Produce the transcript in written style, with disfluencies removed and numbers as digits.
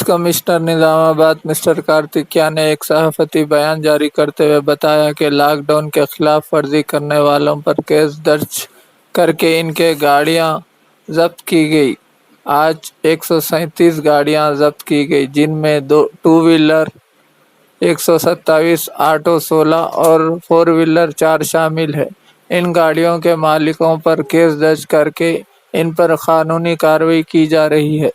Police commissioner Nizamabad mister कार्तिकिया ने एक सहाफती बयान जारी करते हुए बताया कि लॉकडाउन के खिलाफ वर्जी करने वालों पर केस दर्ज करके इनके गाड़ियां जब्त की गई। आज 137 गाड़ियां जब्त की गई, जिनमें दो टू व्हीलर 127, ऑटो 16 और फोर व्हीलर 4 शामिल है। इन गाड़ियों के मालिकों पर केस दर्ज करके इन पर कानूनी कार्रवाई की जा रही है।